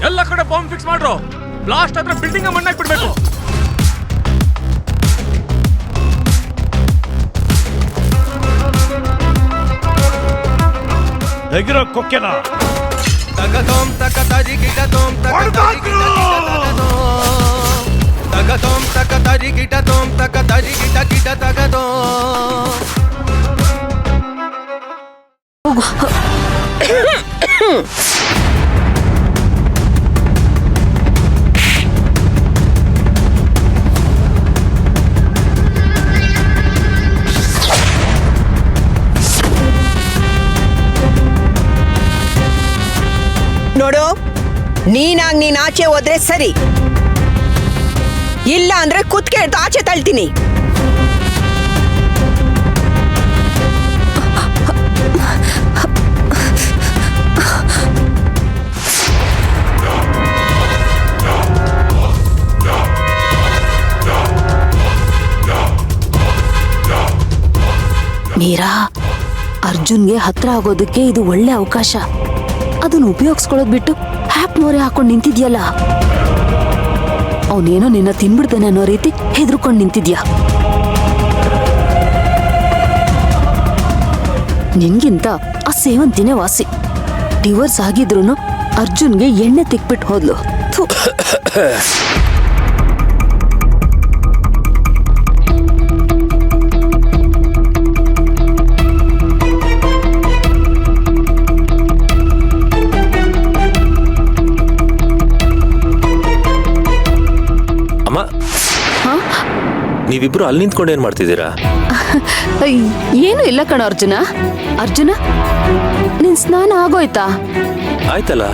ಎಲ್ಲ ಕಡೆ bomb fix ಮಾಡ್ರು. ಬ್ಲಾಸ್ಟ್ ಆದ್ರೆ ಬಿಲ್ಡಿಂಗ್ ಮಣ್ಣಾಕ್ ಬಿಡ್ಬೇಕು. ತೆಗಿರೋ ಕೊಕ್ಕೆನ ತಗತೋಂ ತಕತರಿ ಗಿಟತೋಂ ತಕತರಿ ತಗತೋಂ ತಕತರಿ ಗಿಟತೋಂ ತಕತರಿ ಗಿಟ ಗಿಟ ತಗತೋಂ. ನೋಡು, ನೀನಾಗ್ ನೀನ್ ಆಚೆ ಹೋದ್ರೆ ಸರಿ, ಇಲ್ಲ ಅಂದ್ರೆ ಕುತ್ಕೆ ಹಿಡ್ದು ಆಚೆ ತಳ್ತೀನಿ. ಮೀರಾ, ಅರ್ಜುನ್ಗೆ ಹತ್ರ ಆಗೋದಕ್ಕೆ ಇದು ಒಳ್ಳೆ ಅವಕಾಶ. ಅದನ್ನ ಉಪಯೋಗಿಸ್ಕೊಳ್ಳೋದ್ ಬಿಟ್ಟು ಹ್ಯಾಪ್ ಮೋರೆ ಹಾಕೊಂಡು ನಿಂತಿದ್ಯಲ್ಲ. ಅವನೇನೋ ನಿನ್ನ ತಿನ್ಬಿಡ್ತಾನೆ ಅನ್ನೋ ರೀತಿ ಹೆದರ್ಕೊಂಡು ನಿಂತಿದ್ಯಾ. ನಿನ್ಗಿಂತ ಆ ಸೇವಂತಿನೇ ವಾಸಿ. ಡಿವೋರ್ಸ್ ಆಗಿದ್ರು ಅರ್ಜುನ್ಗೆ ಎಣ್ಣೆ ತಿಕ್ಬಿಟ್ಟು ಹೋದ್ಲು. ನೀವಿಬ್ರು ಅಲ್ಲಿ ನಿಂತ್ಕೊಂಡು ಏನ್ ಮಾಡ್ತಿದ್ದೀರಾ? ಏನು ಇಲ್ಲ ಕಣ ಅರ್ಜುನ. ಅರ್ಜುನ, ನಿನ್ ಸ್ನಾನ ಆಗೋಯ್ತಾ? ಆಯ್ತಲ್ಲ.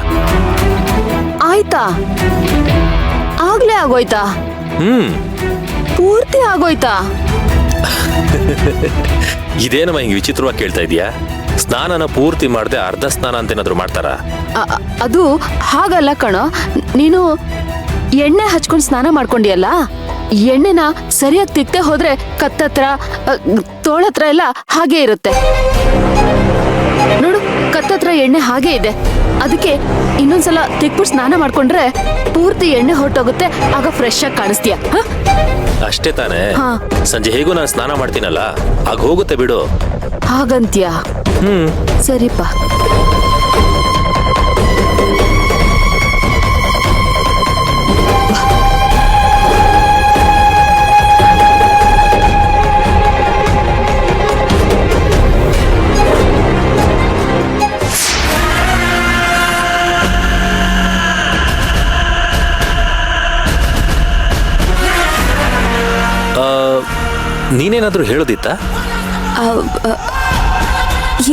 ಆಯ್ತಾ? ಆಗ್ಲೇ ಆಗೋಯ್ತಾ? ಪೂರ್ತಿ ಆಗೋಯ್ತಾ? ಇದೇನಮ್ಮ ಹಿಂಗ್ ವಿಚಿತ್ರವಾಗಿ ಕೇಳ್ತಾ ಇದೀಯಾ? ಸ್ನಾನನ ಪೂರ್ತಿ ಮಾಡದೆ ಅರ್ಧ ಸ್ನಾನ ಅಂತ ಏನಾದ್ರು ಮಾಡ್ತಾರಾ? ಅದು ಹಾಗಲ್ಲ ಕಣೋ. ನೀನು ಎಣ್ಣೆ ಹಚ್ಕೊಂಡು ಸ್ನಾನ ಮಾಡ್ಕೊಂಡಿಯಲ್ಲ, ಎಣ್ಣೆನ ಸರಿಯಾಗಿ ತಿಕ್ತೆ ಹೋದ್ರೆ ಕತ್ತತ್ರ ತೋಳತ್ರ ಎಲ್ಲ ಹಾಗೆ ಇರುತ್ತೆ ನೋಡು. ಕತ್ತತ್ರ ಎಣ್ಣೆ ಹಾಗೆ ಇದೆ. ಅದಕ್ಕೆ ಇನ್ನೊಂದ್ಸಲ ತಿಕ್ಬಿಟ್ಟು ಸ್ನಾನ ಮಾಡ್ಕೊಂಡ್ರೆ ಪೂರ್ತಿ ಎಣ್ಣೆ ಹೊರಟೋಗುತ್ತೆ. ಆಗ ಫ್ರೆಶ್ ಆಗಿ ಕಾಣಿಸ್ತೀಯ. ಅಷ್ಟೇ ತಾನೇ? ಸಂಜೆ ಹೇಗೂ ನಾನು ಸ್ನಾನ ಮಾಡ್ತೀನಲ್ಲ, ಆಗ ಹೋಗುತ್ತೆ ಬಿಡು. ಹಾಗಂತ್ಯ? ಸರಿಪಾ. ನೀನೇನಾದ್ರೂ ಹೇಳೋದಿತ್ತಾ?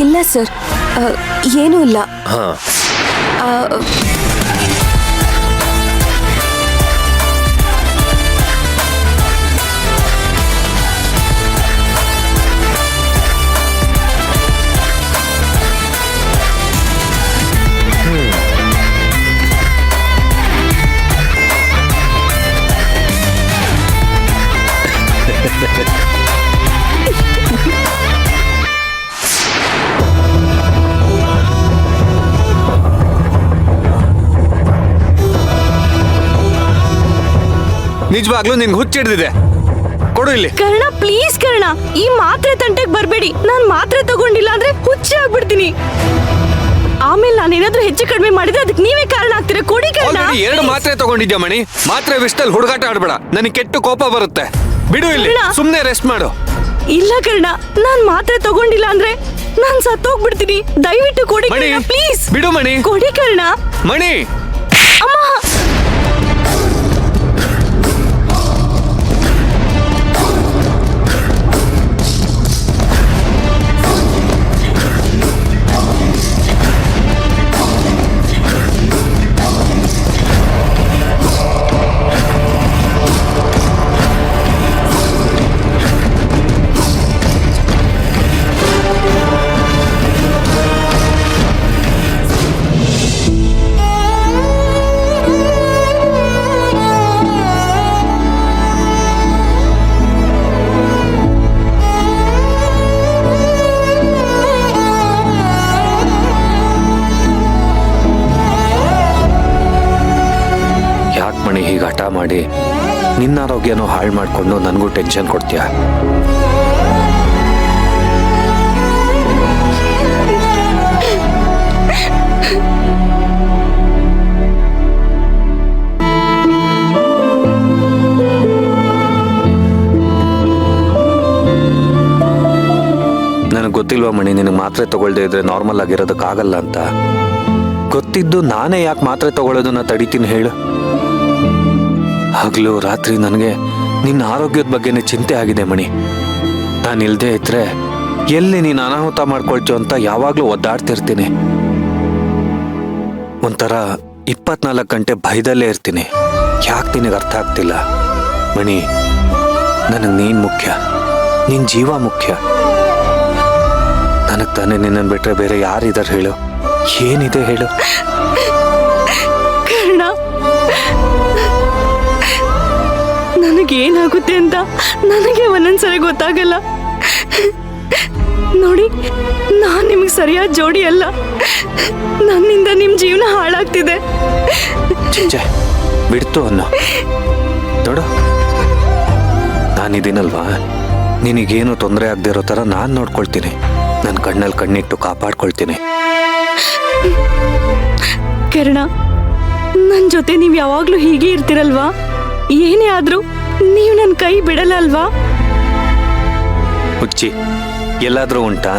ಇಲ್ಲ ಸರ್, ಏನೂ ಇಲ್ಲ. ಹಾ, ನಿಜವಾಗ್ಲೂ ನಿನ್ಗೆ ಹುಚ್ಚಿಡ್ದಿದೆ. ಕೊಡು ಇಲ್ಲಿ. ಕರ್ಣ, ಪ್ಲೀಸ್ ಕರ್ಣ, ಈ ಮಾತ್ರೆ ತಂಟೆಗೆ ಬರ್ಬೇಡಿ. ನಾನ್ ಮಾತ್ರೆ ತಗೊಂಡಿಲ್ಲ ಅಂದ್ರೆ ಹುಚ್ಚಿ ಆಗ್ಬಿಡ್ತೀನಿ. ಆಮೇಲೆ ನಾನೇನಾದ್ರೂ ಹೆಚ್ಚು ಕಡಿಮೆ ಮಾಡಿದ್ರೆ ಅದಕ್ಕೆ ನೀವೇ ಕಾರಣ ಆಗ್ತೀರಾ. ಕೊಡಿ ಕರ್ಣ. 2 ಮಾತ್ರೆ ತಗೊಂಡಿದ್ಯಾ ಮಣಿ? ಮಾತ್ರೆ ವಿಷದಲ್ಲಿ ಹುಡುಗಾಟ ಆಡ್ಬೇಡ, ನನಗೆ ಕೆಟ್ಟ ಕೋಪ ಬರುತ್ತೆ. ಬಿಡು ಇಲ್ಲಿ, ಸುಮ್ನೆ ರೆಸ್ಟ್ ಮಾಡು. ಇಲ್ಲ ಕರ್ಣ, ನಾನ್ ಮಾತ್ರೆ ತಗೊಂಡಿಲ್ಲ ಅಂದ್ರೆ ನಾನ್ ಸತ್ತೋಗ್ಬಿಡ್ತೀನಿ. ದಯವಿಟ್ಟು ಕೊಡಿ ಕರ್ಣ, ಪ್ಲೀಸ್. ಬಿಡು ಮಣಿ. ಕೊಡಿ ಕರ್ಣ. ಮಣಿ, ಅಮ್ಮ. ಮಣಿ ಹೀಗೆ ಹಠ ಮಾಡಿ ನಿನ್ನ ಆರೋಗ್ಯನೂ ಹಾಳು ಮಾಡಿಕೊಂಡು ನನಗೂ ಟೆನ್ಷನ್ ಕೊಡ್ತೀಯ. ನನಗೆ ಗೊತ್ತಿಲ್ವಾ ಮಣಿ, ನಿನಗೆ ಮಾತ್ರೆ ತಗೊಳ್ದೇ ಇದ್ರೆ ನಾರ್ಮಲ್ ಆಗಿರೋದಕ್ಕಾಗಲ್ಲ ಅಂತ. ಗೊತ್ತಿದ್ದು ನಾನೇ ಯಾಕೆ ಮಾತ್ರೆ ತಗೊಳ್ಳೋದನ್ನ ತಡಿತೀನಿ ಹೇಳು? ಹಗಲು ರಾತ್ರಿ ನನಗೆ ನಿನ್ನ ಆರೋಗ್ಯದ ಬಗ್ಗೆನೇ ಚಿಂತೆ ಆಗಿದೆ ಮಣಿ. ನಾನು ಇಲ್ದೇ ಇದ್ರೆ ಎಲ್ಲಿ ನೀನು ಅನಾಹುತ ಮಾಡ್ಕೊಳ್ತೀಯೋ ಅಂತ ಯಾವಾಗಲೂ ಒದ್ದಾಡ್ತಿರ್ತೀನಿ. ಒಂಥರ 24 ಗಂಟೆ ಭಯದಲ್ಲೇ ಇರ್ತೀನಿ. ಯಾಕೆ ನಿನಗೆ ಅರ್ಥ ಆಗ್ತಿಲ್ಲ ಮಣಿ? ನನಗೆ ನೀನು ಮುಖ್ಯ, ನಿನ್ನ ಜೀವ ಮುಖ್ಯ. ನನಗೆ ತಾನೇ ನಿನ್ನನ್ನು ಬಿಟ್ರೆ ಬೇರೆ ಯಾರಿದ್ದಾರೆ ಹೇಳು? ಏನಿದೆ ಹೇಳು? ಕರ್ಣ, ನನಗೇನಾಗುತ್ತೆ ಅಂತ ನನಗೆ ಒಂದೊಂದ್ಸರಿ ಗೊತ್ತಾಗಲ್ಲ. ನೋಡಿ, ನಾನ್ ನಿಮಗೆ ಸರಿಯಾದ ಜೋಡಿ ಅಲ್ಲ. ನನ್ನಿಂದ ನಿಮ್ ಜೀವನ ಹಾಳಾಗ್ತಿದೆ. ಚಿಂಚೆ ಬಿಡ್ತು ಅನ್ನೋ. ನೋಡು, ನಾನಿದ್ದೀನಲ್ವಾ, ನಿನಗೇನು ತೊಂದರೆ ಆಗದೆ ಇರೋ ಥರ ನಾನು ನೋಡ್ಕೊಳ್ತೀನಿ. ನನ್ನ ಕಣ್ಣಲ್ಲಿ ಕಣ್ಣಿಟ್ಟು ಕಾಪಾಡ್ಕೊಳ್ತೀನಿ. ಕರ್ಣ, ನನ್ ಜೊತೆ ನೀವ್ ಯಾವಾಗ್ಲೂ ಹೀಗೆ ಇರ್ತಿರಲ್ವಾ? ಏನೇ ಆದ್ರೂ ನೀವ್ ನನ್ ಕೈ ಬಿಡಲ್ಲ ಅಲ್ವಾ? ಹುಚ್ಚಿ, ಎಲ್ಲಾದ್ರೂ ಉಂಟಾ?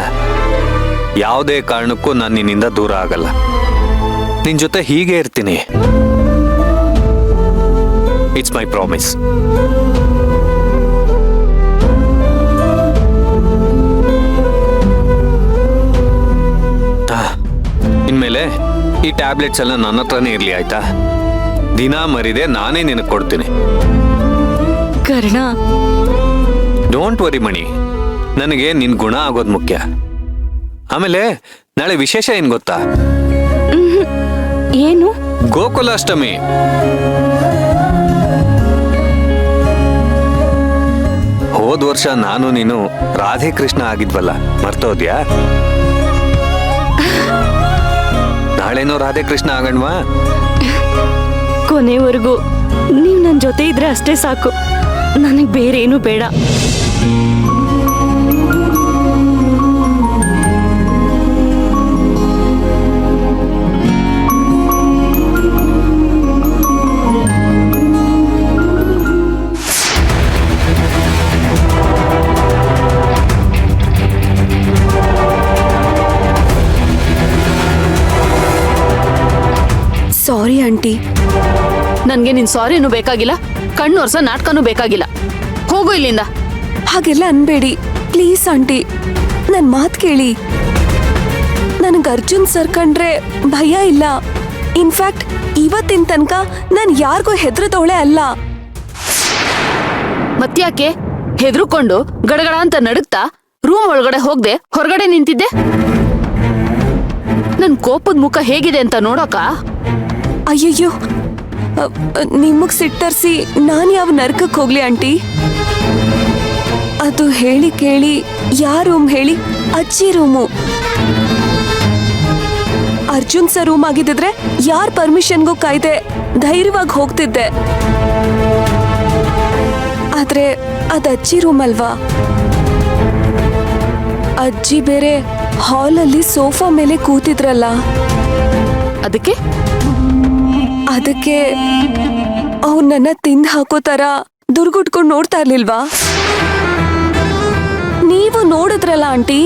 ಯಾವುದೇ ಕಾರಣಕ್ಕೂ ನಾನು ನಿನ್ನಿಂದ ದೂರ ಆಗಲ್ಲ. ನಿನ್ ಜೊತೆ ಹೀಗೆ ಇರ್ತೀನಿ. It's my promise. ಇನ್ಮೇಲೆ ಈ ಟ್ಯಾಬ್ಲೆಟ್ಸ್ ಎಲ್ಲ ನನ್ನ ಹತ್ರನೇ ಇರ್ಲಿ, ಆಯ್ತಾ? ದಿನ ಮರಿದೆ ನಾನೇ ನಿನಗೆ ಕೊಡ್ತೀನಿ. ಕರ್ಣ, ಡೋಂಟ್ ವರಿ ಮಣಿ, ನನಗೆ ನಿನ್ ಗುಣ ಆಗೋದು ಮುಖ್ಯ. ಆಮೇಲೆ ನಾಳೆ ವಿಶೇಷ ಏನ್ ಗೊತ್ತಾ? ಏನು? ಗೋಕುಲಾಷ್ಟಮಿ. ಹೋದ ವರ್ಷ ನಾನು ನೀನು ರಾಧೆ ಕೃಷ್ಣ ಆಗಿದ್ವಲ್ಲ, ಮರ್ತೋದ್ಯಾ? ನಾಳೆನೋ ರಾಧೆ ಕೃಷ್ಣ ಆಗಣ್ವಾ? ಕೊನೆವರೆಗೂ ನೀವ್ ನನ್ ಜೊತೆ ಇದ್ರೆ ಅಷ್ಟೇ ಸಾಕು. ನನಗ್ ಬೇರೆ ಏನು ಬೇಡ. Sorry aunty. ನನ್ಗೆ ನಿನ್ ಸಾರಿನೂ ಬೇಕಾಗಿಲ್ಲ, ಕಣ್ಣು ಒರ್ಸ ನಾಟಕನೂ ಬೇಕಾಗಿಲ್ಲ. ಹೋಗು ಇಲ್ಲಿಂದ. ಹಾಗೆಲ್ಲ ಅನ್ಬೇಡಿ ಪ್ಲೀಸ್ ಆಂಟಿ, ನನ್ ಮಾತ್ ಕೇಳಿ. ನನಗೆ ಅರ್ಜುನ್ ಸರ್ ಕಂಡ್ರೆ ಭಯ ಇಲ್ಲ. ಇನ್ಫ್ಯಾಕ್ಟ್ ಇವತ್ತಿನ ತನಕ ನಾನು ಯಾರಿಗೂ ಹೆದರದವಳೆ ಅಲ್ಲ. ಮತ್ತ್ಯಾಕೆ ಹೆದರ್ಕೊಂಡು ಗಡಗಡ ಅಂತ ನಡುಗ್ತಾ ರೂಮ್ ಒಳಗಡೆ ಹೋಗ್ದೆ ಹೊರಗಡೆ ನಿಂತಿದ್ದೆ? ನನ್ ಕೋಪದ ಮುಖ ಹೇಗಿದೆ ಅಂತ ನೋಡೋಕ? ಅಯ್ಯಯ್ಯೋ, ನಿಮಗ್ ಸಿಟ್ಟರ್ಸಿ ನಾನು ಯಾವ ನರ್ಕಕ್ಕೆ ಹೋಗ್ಲಿ ಆಂಟಿ? ಅದು ಹೇಳಿ ಕೇಳಿ ಯಾವ ರೂಮ್ ಹೇಳಿ? ಅಜ್ಜಿ ರೂಮು. ಅರ್ಜುನ್ ಸರ್ ರೂಮ್ ಆಗಿದ್ದಿದ್ರೆ ಯಾರ ಪರ್ಮಿಷನ್ಗೂ ಕಾಯ್ದೆ ಧೈರ್ಯವಾಗಿ ಹೋಗ್ತಿದ್ದೆ. ಆದ್ರೆ ಅದ್ ಅಜ್ಜಿ ರೂಮ್ ಅಲ್ವಾ? ಅಜ್ಜಿ ಬೇರೆ ಹಾಲಲ್ಲಿ ಸೋಫಾ ಮೇಲೆ ಕೂತಿದ್ರಲ್ಲ, ಅದಕ್ಕೆ ಅವ್ರು ನನ್ನ ತಿಂದು ಹಾಕೋ ತರ ದುರ್ಗುಟ್ಕೊಂಡು ನೋಡ್ತಾ ಇರ್ಲಿಲ್ವಾ? ನೀವು ನೋಡಿದ್ರಲ್ಲ ಆಂಟಿ?